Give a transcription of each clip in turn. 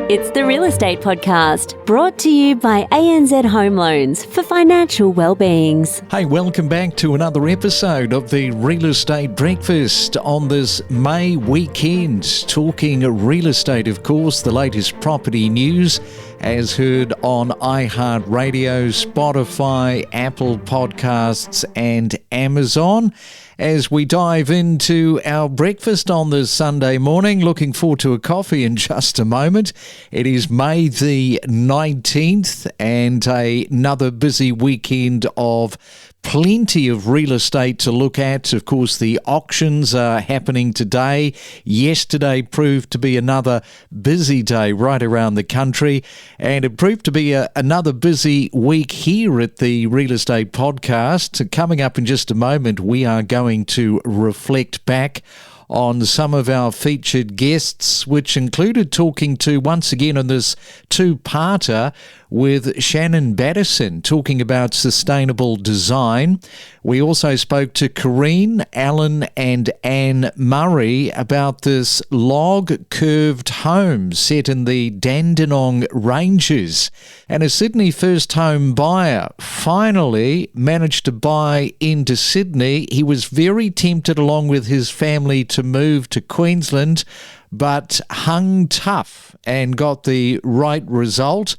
It's the Real Estate Podcast, brought to you by ANZ Home Loans for financial well-beings. Hey, welcome back to another episode of the Real Estate Breakfast on this May weekend. Talking real estate, of course, the latest property news as heard on iHeartRadio, Spotify, Apple Podcasts and Amazon. As we dive into our breakfast on this Sunday morning, looking forward to a coffee in just a moment. It is May the 19th and another busy weekend of plenty of real estate to look at. Of course, the auctions are happening today. Yesterday proved to be another busy day right around the country, and it proved to be another busy week here at the Real Estate Podcast. Coming up in just a moment, we are going to reflect back on some of our featured guests, which included talking to, once again on this two-parter, with Shannon Batterson, talking about sustainable design. We also spoke to Corrine, Alan and Anne Murray about this log-curved home set in the Dandenong Ranges. And a Sydney first home buyer finally managed to buy into Sydney. He was very tempted, along with his family, to move to Queensland, but hung tough and got the right result.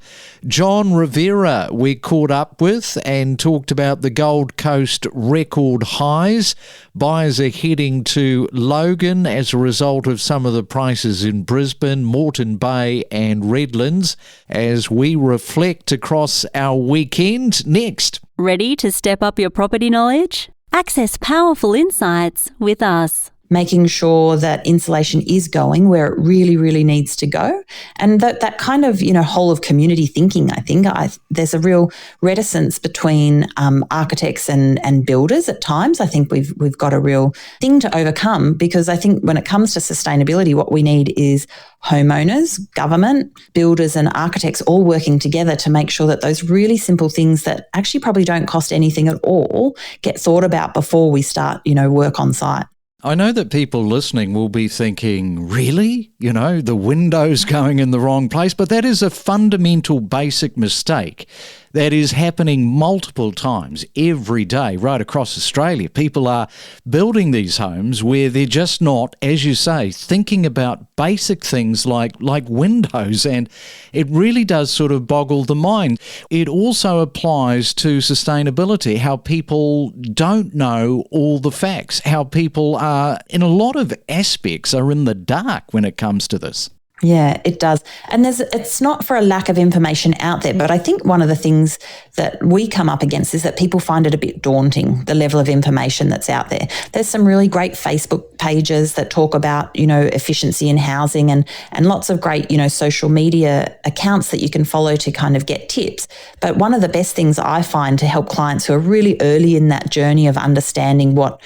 John Rivera we caught up with and talked about the Gold Coast record highs. Buyers are heading to Logan as a result of some of the prices in Brisbane, Moreton Bay and Redlands as we reflect across our weekend. Next. Ready to step up your property knowledge? Access powerful insights with us. Making sure that insulation is going where it really, really needs to go. And that kind of, whole of community thinking, I think, there's a real reticence between architects and builders at times. I think we've got a real thing to overcome, because I think when it comes to sustainability, what we need is homeowners, government, builders and architects all working together to make sure that those really simple things that actually probably don't cost anything at all get thought about before we start, work on site. I know that people listening will be thinking, really? The window's going in the wrong place, but that is a fundamental basic mistake that is happening multiple times every day right across Australia. People are building these homes where they're just not, as you say, thinking about basic things like windows, and it really does sort of boggle the mind. It also applies to sustainability, how people don't know all the facts, how people are, in a lot of aspects, are in the dark when it comes to this. Yeah, it does. And it's not for a lack of information out there, but I think one of the things that we come up against is that people find it a bit daunting, the level of information that's out there. There's some really great Facebook pages that talk about, efficiency in housing and lots of great, social media accounts that you can follow to kind of get tips. But one of the best things I find to help clients who are really early in that journey of understanding what,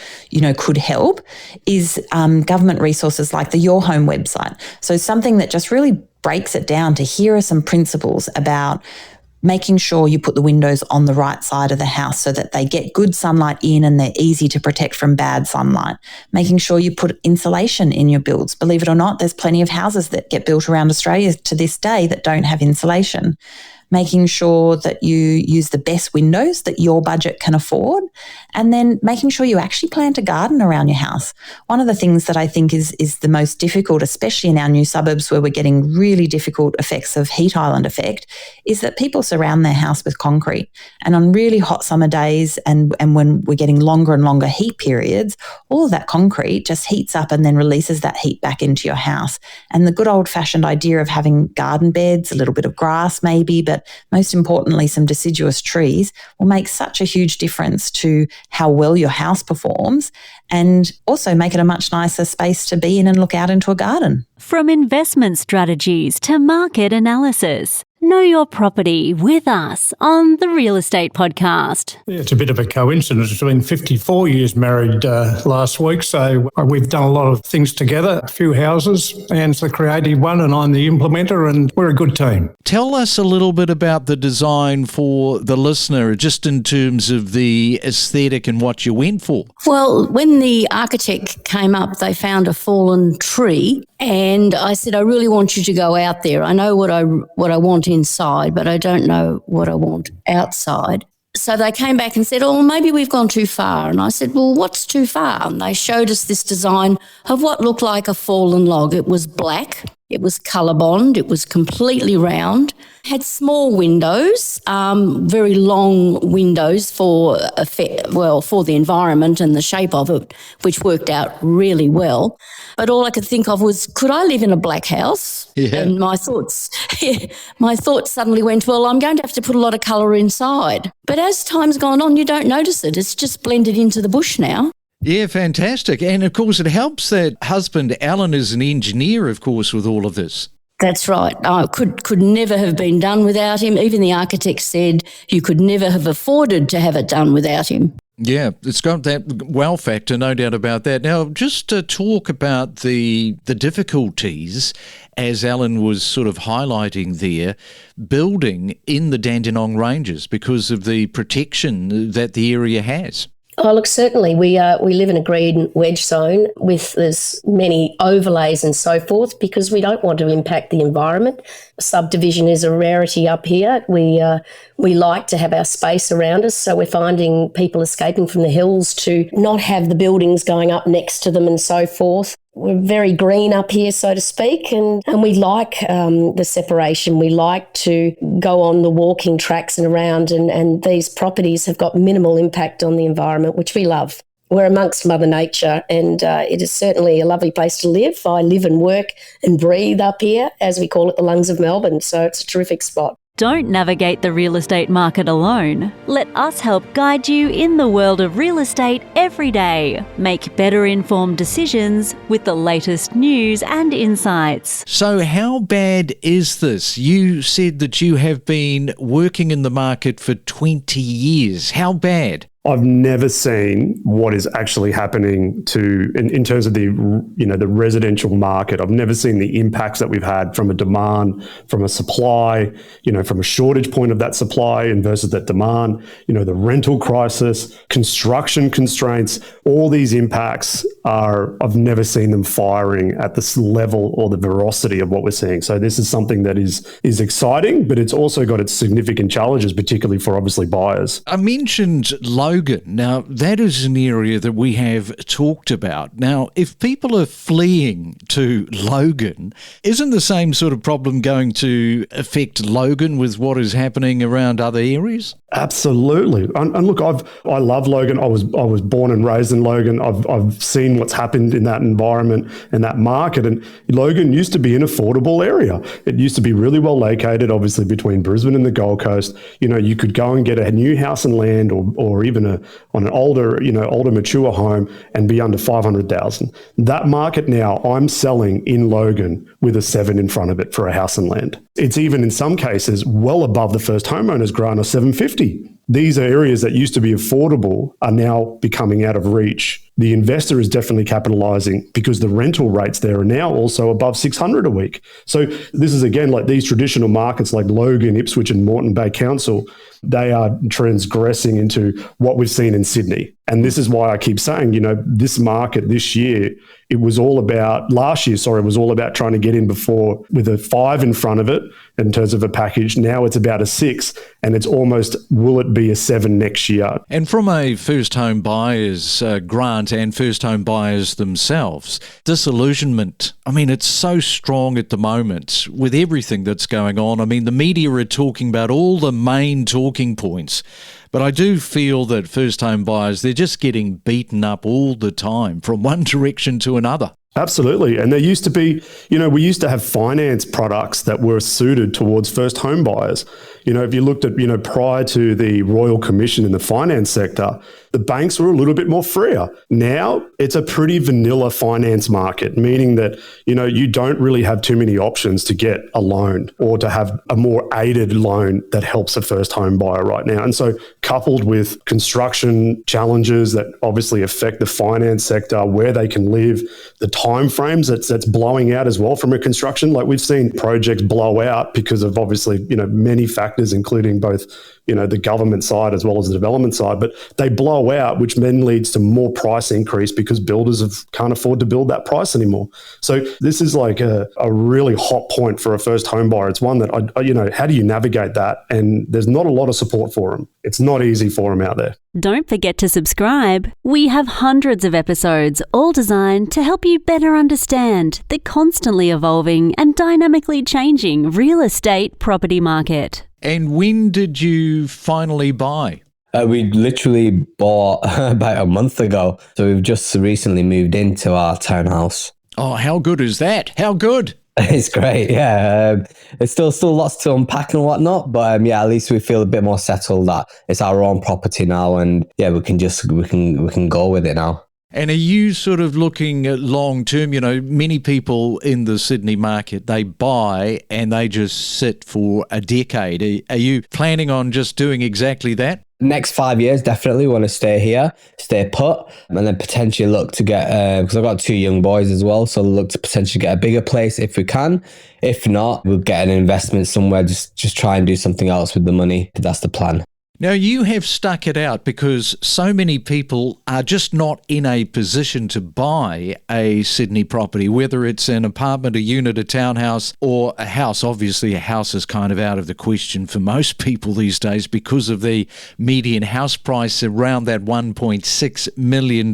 could help is government resources like the Your Home website. So something that just really breaks it down to here are some principles about making sure you put the windows on the right side of the house so that they get good sunlight in and they're easy to protect from bad sunlight. Making sure you put insulation in your builds. Believe it or not, there's plenty of houses that get built around Australia to this day that don't have insulation. Making sure that you use the best windows that your budget can afford, and then making sure you actually plant a garden around your house. One of the things that I think is the most difficult, especially in our new suburbs where we're getting really difficult effects of heat island effect, is that people surround their house with concrete. And on really hot summer days and when we're getting longer and longer heat periods, all of that concrete just heats up and then releases that heat back into your house. And the good old-fashioned idea of having garden beds, a little bit of grass maybe, but most importantly, some deciduous trees will make such a huge difference to how well your house performs, and also make it a much nicer space to be in and look out into a garden. From investment strategies to market analysis, know your property with us on the Real Estate Podcast. Yeah, it's a bit of a coincidence. It's been 54 years married last week, so we've done a lot of things together, a few houses. Anne's the creative one and I'm the implementer, and we're a good team. Tell us a little bit about the design for the listener, just in terms of the aesthetic and what you went for. Well, when the architect came up, they found a fallen tree And I said, I really want you to go out there. I know what I want inside, but I don't know what I want outside. So they came back and said, oh, maybe we've gone too far. And I said, well, what's too far? And they showed us this design of what looked like a fallen log. It was black. It was colour bond. It was completely round. Had small windows, very long windows for the environment and the shape of it, which worked out really well. But all I could think of was, could I live in a black house? Yeah. And my thoughts suddenly went, well, I'm going to have to put a lot of colour inside. But as time's gone on, you don't notice it. It's just blended into the bush now. Yeah, fantastic. And of course, it helps that husband Alan is an engineer, of course, with all of this. That's right. Could never have been done without him. Even the architect said you could never have afforded to have it done without him. Yeah, it's got that wow factor, no doubt about that. Now, just to talk about the difficulties, as Alan was sort of highlighting there, building in the Dandenong Ranges because of the protection that the area has. Oh, look, certainly we live in a green wedge zone with as many overlays and so forth because we don't want to impact the environment. Subdivision is a rarity up here. We like to have our space around us, so we're finding people escaping from the hills to not have the buildings going up next to them and so forth. We're very green up here, so to speak, and we like the separation. We like to go on the walking tracks and around, and these properties have got minimal impact on the environment, which we love. We're amongst Mother Nature, and it is certainly a lovely place to live. I live and work and breathe up here, as we call it, the lungs of Melbourne, so it's a terrific spot. Don't navigate the real estate market alone. Let us help guide you in the world of real estate every day. Make better informed decisions with the latest news and insights. So how bad is this? You said that you have been working in the market for 20 years. How bad? I've never seen what is actually happening in terms of the residential market. I've never seen the impacts that we've had from a demand, from a supply, from a shortage point of that supply and versus that demand, the rental crisis, construction constraints, all these impacts I've never seen them firing at this level or the veracity of what we're seeing. So this is something that is exciting, but it's also got its significant challenges, particularly for obviously buyers. I mentioned Logan. Now, that is an area that we have talked about. Now, if people are fleeing to Logan, isn't the same sort of problem going to affect Logan with what is happening around other areas? Absolutely. And look, I love Logan. I was born and raised in Logan. I've seen what's happened in that environment and that market. And Logan used to be an affordable area. It used to be really well located, obviously between Brisbane and the Gold Coast. You could go and get a new house and land or even on an older mature home and be under 500,000. That market now I'm selling in Logan with a 7 in front of it for a house and land. It's even in some cases well above the first homeowner's grant of 750. These are areas that used to be affordable are now becoming out of reach. The investor is definitely capitalizing because the rental rates there are now also above 600 a week. So this is again like these traditional markets like Logan, Ipswich and Moreton Bay Council, they are transgressing into what we've seen in Sydney. And this is why I keep saying, this market this year, it was all about trying to get in before with a 5 in front of it in terms of a package. Now it's about a 6 and it's almost, will it be a 7 next year? And from a first home buyer's grant and first home buyers themselves, disillusionment, it's so strong at the moment with everything that's going on. The media are talking about all the main talking points. But I do feel that first home buyers, they're just getting beaten up all the time from one direction to another. Absolutely. And there used to be, we used to have finance products that were suited towards first home buyers. If you looked at, prior to the Royal Commission in the finance sector, the banks were a little bit more freer. Now it's a pretty vanilla finance market, meaning that, you don't really have too many options to get a loan or to have a more aided loan that helps a first home buyer right now. And so coupled with construction challenges that obviously affect the finance sector, where they can live, the timeframes that's blowing out as well from a construction, like we've seen projects blow out because of obviously, many factors factors, including both, the government side as well as the development side, but they blow out, which then leads to more price increase because builders can't afford to build that price anymore. So this is like a really hot point for a first home buyer. It's one that, how do you navigate that? And there's not a lot of support for them. It's not easy for them out there. Don't forget to subscribe. We have hundreds of episodes, all designed to help you better understand the constantly evolving and dynamically changing real estate property market. And when did you finally buy? We literally bought about a month ago. So we've just recently moved into our townhouse. Oh, how good is that? How good? It's great, yeah. It's still lots to unpack and whatnot, but at least we feel a bit more settled that it's our own property now, and we can go with it now. And are you sort of looking at long term? Many people in the Sydney market, they buy and they just sit for a decade. Are you planning on just doing exactly that? Next 5 years, definitely want to stay here, stay put, and then potentially look to get, because I've got 2 young boys as well, so look to potentially get a bigger place if we can. If not, we'll get an investment somewhere, just try and do something else with the money. That's the plan. Now, you have stuck it out because so many people are just not in a position to buy a Sydney property, whether it's an apartment, a unit, a townhouse, or a house. Obviously, a house is kind of out of the question for most people these days because of the median house price around that $1.6 million.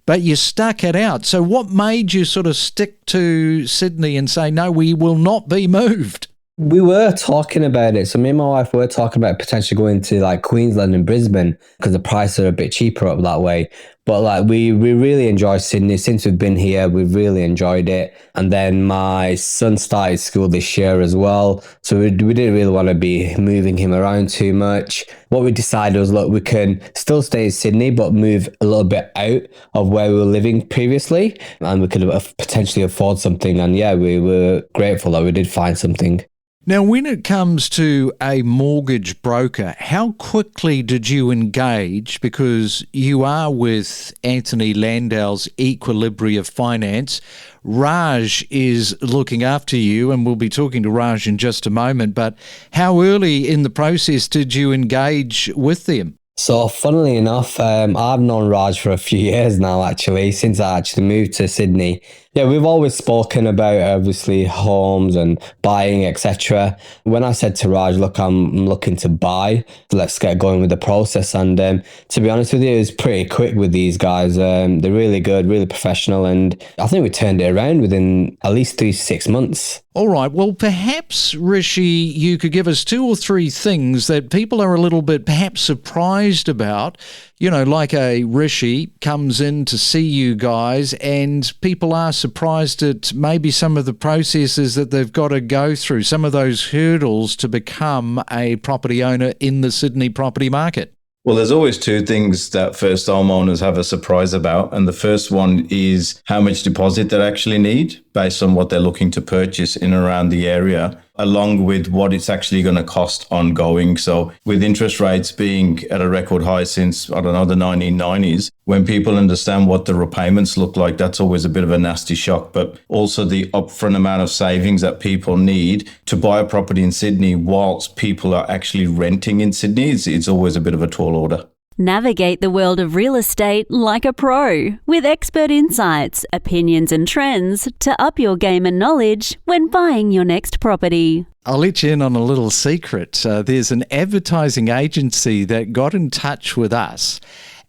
But you stuck it out. So what made you sort of stick to Sydney and say, no, we will not be moved? We were talking about it. So me and my wife were talking about potentially going to like Queensland and Brisbane because the prices are a bit cheaper up that way. But we really enjoy Sydney. Since we've been here, we've really enjoyed it. And then my son started school this year as well. So we didn't really want to be moving him around too much. What we decided was, look, we can still stay in Sydney, but move a little bit out of where we were living previously. And we could potentially afford something. And we were grateful that we did find something. Now, when it comes to a mortgage broker, how quickly did you engage? Because you are with Anthony Landau's Equilibria Finance. Raj is looking after you, and we'll be talking to Raj in just a moment. But how early in the process did you engage with them? So funnily enough, I've known Raj for a few years now, actually, since I actually moved to Sydney. We've always spoken about, obviously, homes and buying, etc. When I said to Raj, look, I'm looking to buy, let's get going with the process. And to be honest with you, it was pretty quick with these guys. They're really good, really professional. And I think we turned it around within at least 3 to 6 months. All right. Well, perhaps, Rishi, you could give us 2 or 3 things that people are a little bit perhaps surprised about. Like a Rishi comes in to see you guys and people are surprised at maybe some of the processes that they've got to go through, some of those hurdles to become a property owner in the Sydney property market. Well, there's always 2 things that first homeowners have a surprise about. And the first one is how much deposit they actually need based on what they're looking to purchase in and around the area, along with what it's actually going to cost ongoing. So with interest rates being at a record high since, the 1990s, when people understand what the repayments look like, that's always a bit of a nasty shock. But also the upfront amount of savings that people need to buy a property in Sydney whilst people are actually renting in Sydney, it's always a bit of a tall order. Navigate the world of real estate like a pro, with expert insights, opinions and trends to up your game and knowledge when buying your next property. I'll let you in on a little secret. There's an advertising agency that got in touch with us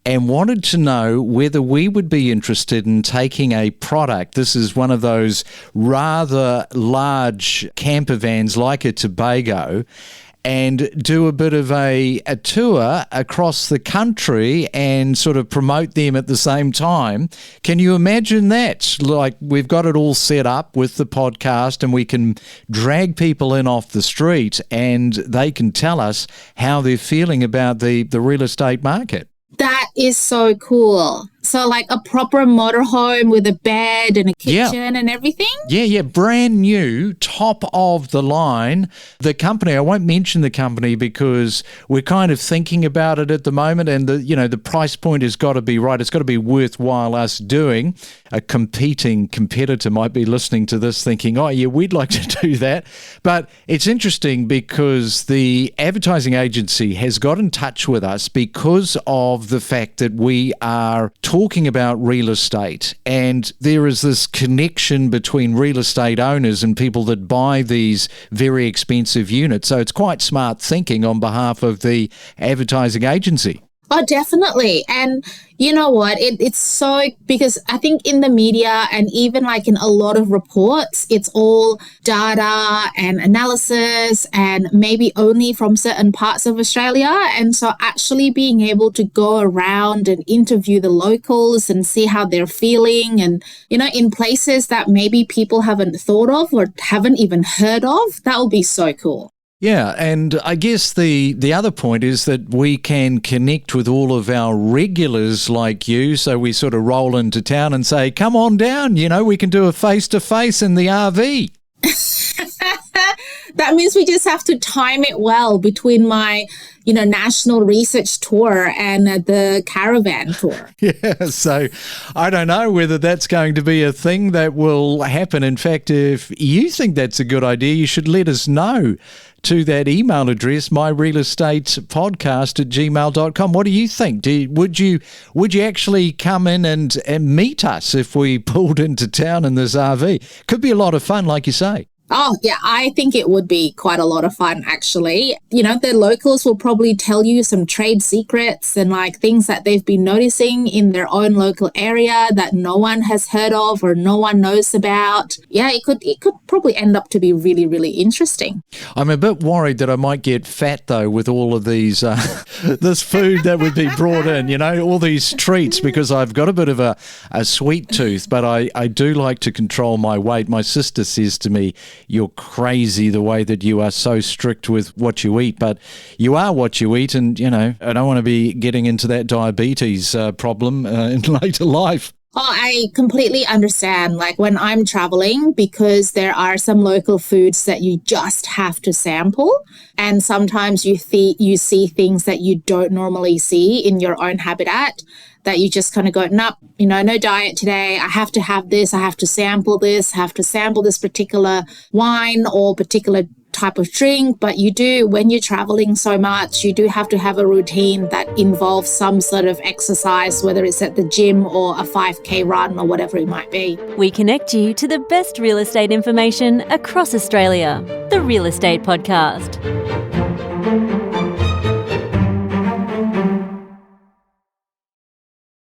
and wanted to know whether we would be interested in taking a product. This is one of those rather large camper vans like a Tobago, and do a bit of a tour across the country and sort of promote them at the same time. Can you imagine that? Like, we've got it all set up with the podcast and we can drag people in off the street and they can tell us how they're feeling about the real estate market. That is so cool. So like a proper motorhome with a bed and a kitchen and everything? Yeah, brand new, top of the line. The company, I won't mention the company because we're kind of thinking about it at the moment, and the price point has got to be right. It's got to be worthwhile us doing. A competing competitor might be listening to this thinking, oh yeah, we'd like to do that. But it's interesting because the advertising agency has got in touch with us because of the fact that we are talking about real estate, and there is this connection between real estate owners and people that buy these very expensive units. So it's quite smart thinking on behalf of the advertising agency. Oh, definitely. And you know what? It's so, because I think in the media and even like in a lot of reports, it's all data and analysis and maybe only from certain parts of Australia. And so actually being able to go around and interview the locals and see how they're feeling and, in places that maybe people haven't thought of or haven't even heard of, that will be so cool. Yeah, and I guess the other point is that we can connect with all of our regulars like you, so we sort of roll into town and say, come on down, we can do a face-to-face in the RV. That means we just have to time it well between my, national research tour and the caravan tour. Yeah, so I don't know whether that's going to be a thing that will happen. In fact, if you think that's a good idea, you should let us know to that email address, myrealestatepodcast@gmail.com. What do you think? Would you actually come in and meet us if we pulled into town in this RV? Could be a lot of fun, like you say. Oh, yeah, I think it would be quite a lot of fun, actually. The locals will probably tell you some trade secrets and like things that they've been noticing in their own local area that no one has heard of or no one knows about. Yeah, it could probably end up to be really, really interesting. I'm a bit worried that I might get fat, though, with all of these, this food that would be brought in, all these treats, because I've got a bit of a sweet tooth, but I do like to control my weight. My sister says to me, you're crazy the way that you are so strict with what you eat, but you are what you eat, and, I don't want to be getting into that diabetes problem in later life. Oh, I completely understand. Like when I'm traveling, because there are some local foods that you just have to sample. And sometimes you see things that you don't normally see in your own habitat that you just kind of go, nope, no diet today. I have to have this. I have to sample this. I have to sample this particular wine or particular type of drink. But you do, when you're traveling so much, you do have to have a routine that involves some sort of exercise, whether it's at the gym or a 5K run or whatever it might be. We connect you to the best real estate information across Australia. The Real Estate Podcast.